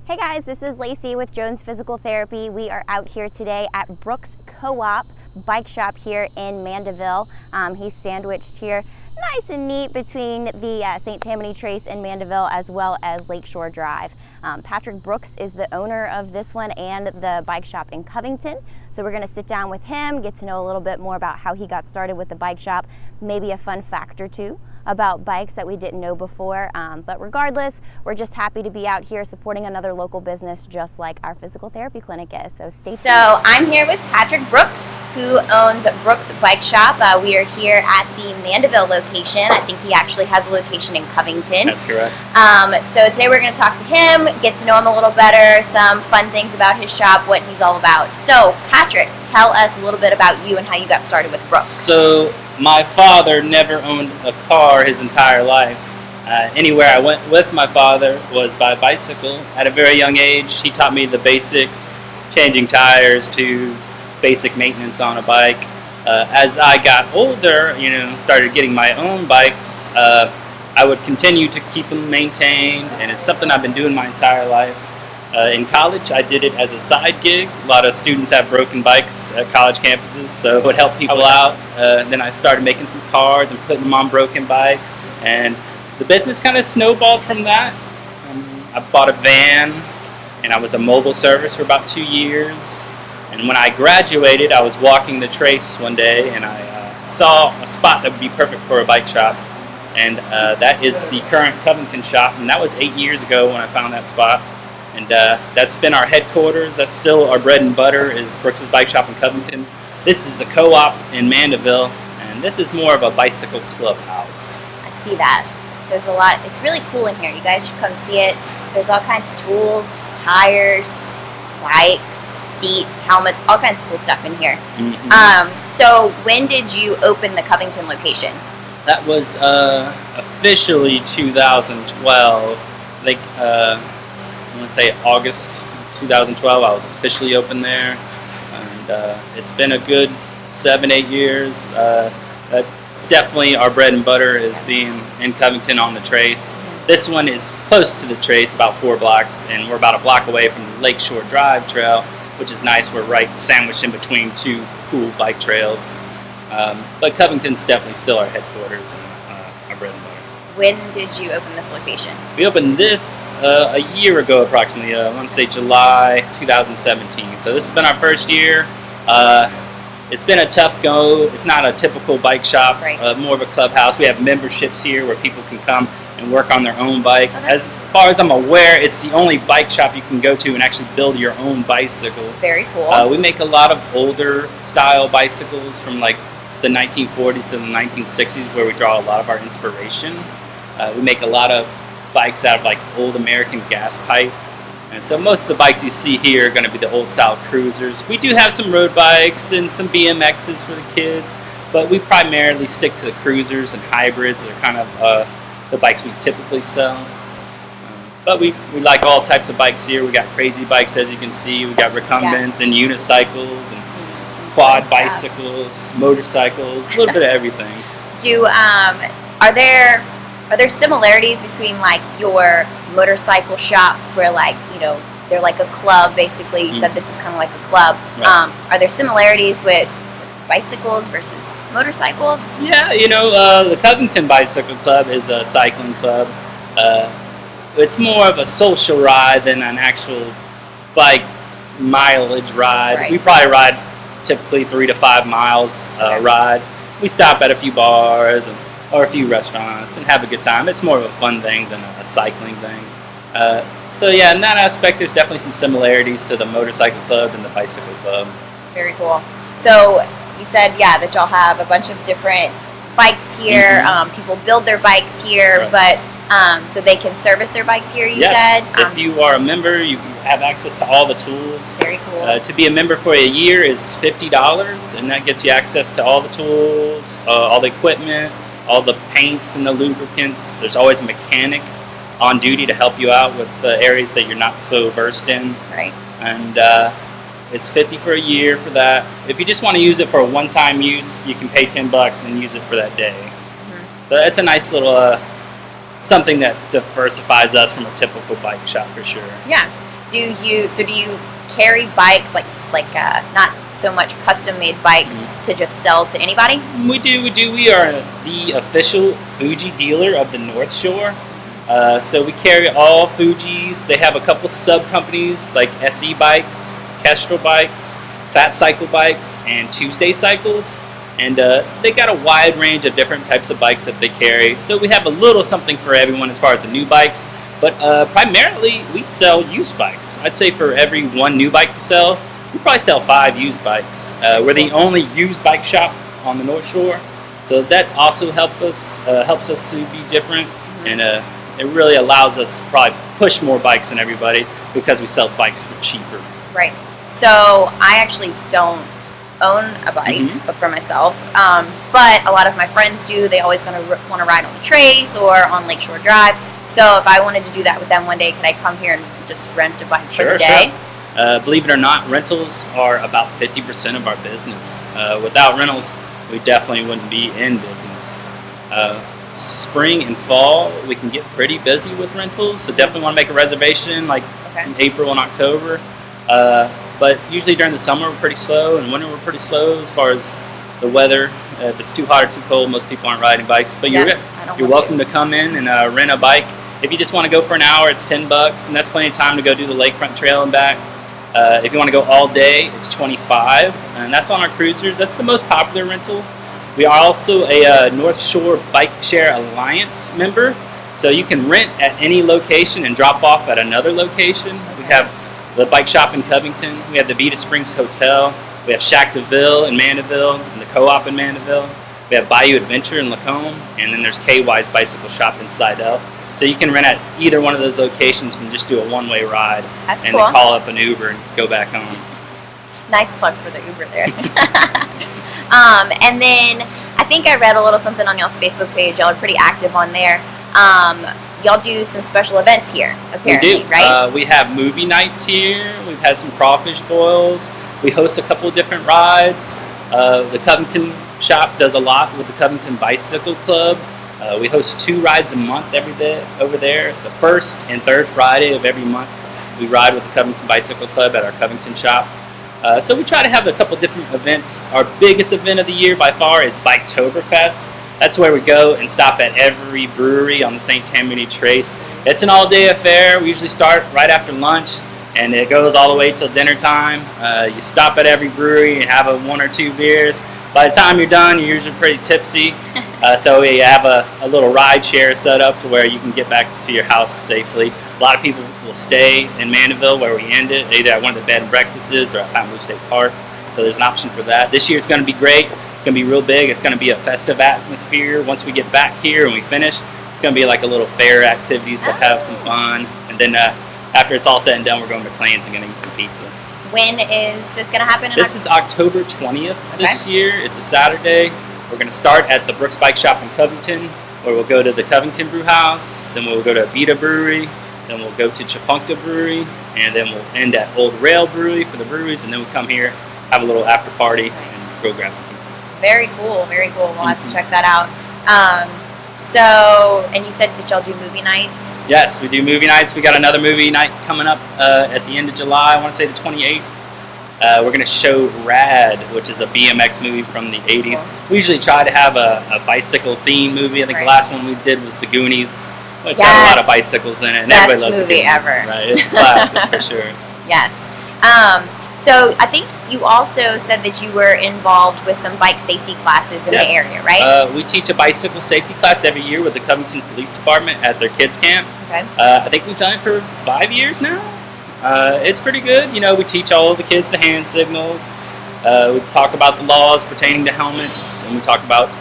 Hey guys, this is Lacey with Jones Physical Therapy. We are out here today at Brooks Co-op Bike Shop here in Mandeville. He's sandwiched here nice and neat between the St. Tammany Trace in Mandeville as well as Lakeshore Drive. Patrick Brooks is the owner of this one and the bike shop in Covington. So we're gonna sit down with him, get to know a little bit more about how he got started with the bike shop, maybe a fun fact or two about bikes that we didn't know before. But regardless, we're just happy to be out here supporting another local business just like our physical therapy clinic is. So stay tuned. So I'm here with Patrick Brooks, who owns Brooks Bike Shop. We are here at the Mandeville location. I think he actually has a location in Covington. That's correct. So today we're going to talk to him, get to know him a little better, some fun things about his shop, what he's all about. So Patrick, tell us a little bit about you and how you got started with Brooks. So my father never owned a car his entire life. Anywhere I went with my father was by bicycle. At a very young age, he taught me the basics, changing tires, tubes, basic maintenance on a bike. As I got older, started getting my own bikes, I would continue to keep them maintained, and it's something I've been doing my entire life. In college, I did it as a side gig. A lot of students have broken bikes at college campuses, so it would help people out. Then I started making some cards and putting them on broken bikes, and the business kind of snowballed from that. I bought a van, and I was a mobile service for about 2 years. And when I graduated, I was walking the Trace one day, and I saw a spot that would be perfect for a bike shop, and that is the current Covington shop, and that was 8 years ago when I found that spot. And that's been our headquarters. That's still our bread and butter, is Brooks' Bike Shop in Covington. This is the Co-op in Mandeville, and this is more of a bicycle clubhouse. I see that. There's a lot. It's really cool in here. You guys should come see it. There's all kinds of tools, tires, bikes, seats, helmets, all kinds of cool stuff in here. Mm-hmm. So when did you open the Covington location? That was officially 2012. I want to say August 2012, I was officially open there, and it's been a good 7-8 years. That's definitely our bread and butter, is being in Covington on the Trace. This one is close to the Trace, about 4 blocks, and we're about a block away from the Lakeshore Drive trail, which is nice. We're right sandwiched in between 2 cool bike trails. But Covington's definitely still our headquarters and our bread and butter. When did you open this location? We opened this a year ago approximately, I want to say July 2017. So this has been our first year. It's been a tough go. It's not a typical bike shop, right. More of a clubhouse. We have memberships here where people can come and work on their own bike. Okay. As far as I'm aware, it's the only bike shop you can go to and actually build your own bicycle. Very cool. We make a lot of older style bicycles from like the 1940s to the 1960s, where we draw a lot of our inspiration. We make a lot of bikes out of like old American gas pipe. And so most of the bikes you see here are going to be the old style cruisers. We do have some road bikes and some BMXs for the kids, but we primarily stick to the cruisers and hybrids. They're kind of the bikes we typically sell. But we like all types of bikes here. We got crazy bikes, as you can see. We got recumbents and unicycles and some quad bicycles, motorcycles, a little bit of everything. Are there similarities between like your motorcycle shops where they're like a club basically? You said this is kind of like a club. Right. Are there similarities with bicycles versus motorcycles? Yeah, the Covington Bicycle Club is a cycling club. It's more of a social ride than an actual bike mileage ride. Right. We probably ride typically 3 to 5 miles ride. We stop at a few bars or a few restaurants and have a good time. It's more of a fun thing than a cycling thing. So yeah, in that aspect, there's definitely some similarities to the motorcycle club and the bicycle club. Very cool. So you said, that y'all have a bunch of different bikes here. Mm-hmm. People build their bikes here, right. but so they can service their bikes here, you yes. said? If you are a member, you have access to all the tools. Very cool. To be a member for a year is $50, and that gets you access to all the tools, all the equipment, all the paints and the lubricants. There's always a mechanic on duty to help you out with the areas that you're not so versed in. Right. And it's $50 for a year for that. If you just want to use it for a one-time use, you can pay $10 and use it for that day. Mm-hmm. But it's a nice little something that diversifies us from a typical bike shop for sure. Yeah. do you carry bikes like not so much custom made bikes to just sell to anybody? We do. We are the official Fuji dealer of the North Shore. So we carry all Fujis. They have a couple sub companies like SE Bikes, Kestrel Bikes, Fat Cycle Bikes, and Tuesday Cycles. And they got a wide range of different types of bikes that they carry. So we have a little something for everyone as far as the new bikes. But primarily, we sell used bikes. I'd say for every one new bike we sell, we probably sell 5 used bikes. We're the only used bike shop on the North Shore. So that also helps us to be different. And it really allows us to probably push more bikes than everybody because we sell bikes for cheaper. Right. So I actually don't own a bike for myself, but a lot of my friends do. They always want to ride on the Trace or on Lakeshore Drive. So if I wanted to do that with them one day, could I come here and just rent a bike for the day? Sure. Believe it or not, rentals are about 50% of our business. Without rentals, we definitely wouldn't be in business. Spring and fall, we can get pretty busy with rentals, so definitely want to make a reservation like in April and October. But usually during the summer, we're pretty slow, and winter, we're pretty slow as far as the weather. If it's too hot or too cold, most people aren't riding bikes. But you're welcome to come in and rent a bike. If you just want to go for an hour, it's $10, and that's plenty of time to go do the lakefront trail and back. If you want to go all day, it's $25, and that's on our cruisers. That's the most popular rental. We are also a North Shore Bike Share Alliance member, so you can rent at any location and drop off at another location. We have the bike shop in Covington. We have the Vita Springs Hotel. We have Shack DeVille in Mandeville and the Co-op in Mandeville. We have Bayou Adventure in Lacombe, and then there's KY's Bicycle Shop in Sidell. So you can rent at either one of those locations and just do a one-way ride. That's and cool. then call up an Uber and go back home. Nice plug for the Uber there. And then I think I read a little something on y'all's Facebook page. Y'all are pretty active on there. Y'all do some special events here, apparently, We do. right? We have movie nights here. We've had some crawfish boils. We host a couple of different rides. The Covington shop does a lot with the Covington Bicycle Club. We host 2 rides a month every day over there. The first and third Friday of every month, we ride with the Covington Bicycle Club at our Covington shop. So we try to have a couple different events. Our biggest event of the year by far is Biketoberfest. That's where we go and stop at every brewery on the St. Tammany Trace. It's an all-day affair. We usually start right after lunch, and it goes all the way till dinner time. You stop at every brewery and have 1 or 2 beers. By the time you're done, you're usually pretty tipsy. So we have a little ride share set up to where you can get back to your house safely. A lot of people will stay in Mandeville where we end it, either at one of the bed and breakfasts or at Fountain Blue State Park. So there's an option for that. This year it's going to be great. It's going to be real big. It's going to be a festive atmosphere. Once we get back here and we finish, it's going to be like a little fair activities to have some fun. And then after it's all said and done, we're going to Clan's and going to eat some pizza. When is this going to happen? This is October 20th this year. It's a Saturday. We're going to start at the Brooks Bike Shop in Covington, where we'll go to the Covington Brew House, then we'll go to Vita Brewery, then we'll go to Chapunkta Brewery, and then we'll end at Old Rail Brewery for the breweries, and then we'll come here, have a little after party, and go grab some pizza. Very cool, very cool. We'll have to check that out. So, and you said that y'all do movie nights? Yes, we do movie nights. We got another movie night coming up at the end of July, I want to say the 28th. We're going to show Rad, which is a BMX movie from the 80s. We usually try to have a bicycle theme movie. I think the last one we did was The Goonies, which had a lot of bicycles in it. And Best everybody loves movie The Goonies, ever. Right? It's a classic for sure. Yes. So I think you also said that you were involved with some bike safety classes in the area, right? We teach a bicycle safety class every year with the Covington Police Department at their kids camp. Okay. I think we've done it for 5 years now. It's pretty good. You know, we teach all of the kids the hand signals. We talk about the laws pertaining to helmets, and we talk about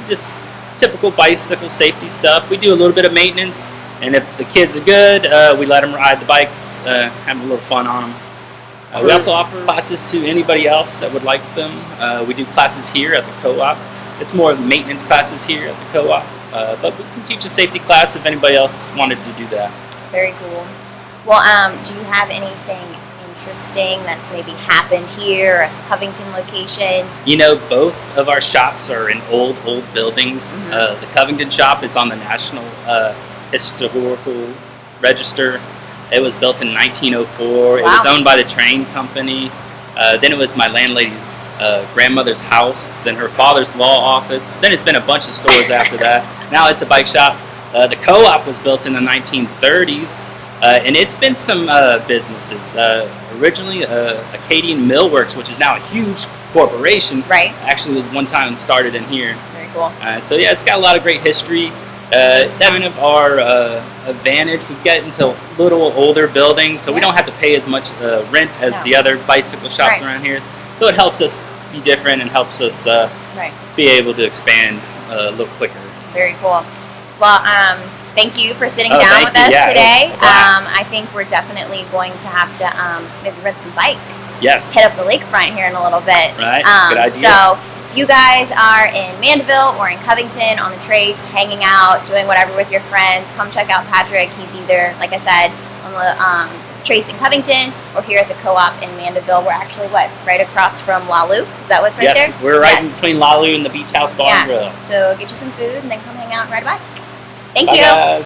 just typical bicycle safety stuff. We do a little bit of maintenance, and if the kids are good, we let them ride the bikes, have a little fun on them. We also offer classes to anybody else that would like them. We do classes here at the Co-op. It's more maintenance classes here at the Co-op, but we can teach a safety class if anybody else wanted to do that. Very cool. Well, do you have anything interesting that's maybe happened here at the Covington location? You know, both of our shops are in old buildings. The Covington shop is on the National Historical Register. It was built in 1904. It Wow. was owned by the train company. Then it was my landlady's grandmother's house, then her father's law office. Then it's been a bunch of stores after that. Now it's a bike shop. The co-op was built in the 1930s, and it's been some businesses. Originally, Acadian Millworks, which is now a huge corporation, Right. actually was one time started in here. Very cool. So yeah, it's got a lot of great history. It's kind of our advantage. We get into little older buildings, so we Yeah. don't have to pay as much rent as No. the other bicycle shops Right. around here. So it helps us be different and helps us Right. be able to expand a little quicker. Very cool. Well, thank you for sitting Oh, down thank with you. us Yeah, it was today. a blast. I think we're definitely going to have to maybe rent some bikes. Yes. Hit up the lakefront here in a little bit. Right. Good idea. So if you guys are in Mandeville or in Covington on the trace, hanging out, doing whatever with your friends, come check out Patrick. He's either, like I said, on the trace in Covington or here at the co-op in Mandeville. We're actually, right across from La Lu? Is that what's right Yes, there? we're right in Yes. between Lalu and the Beach House Bar and Yeah. Grill. So get you some food and then come hang out and ride a bike. Thank Bye, you. guys.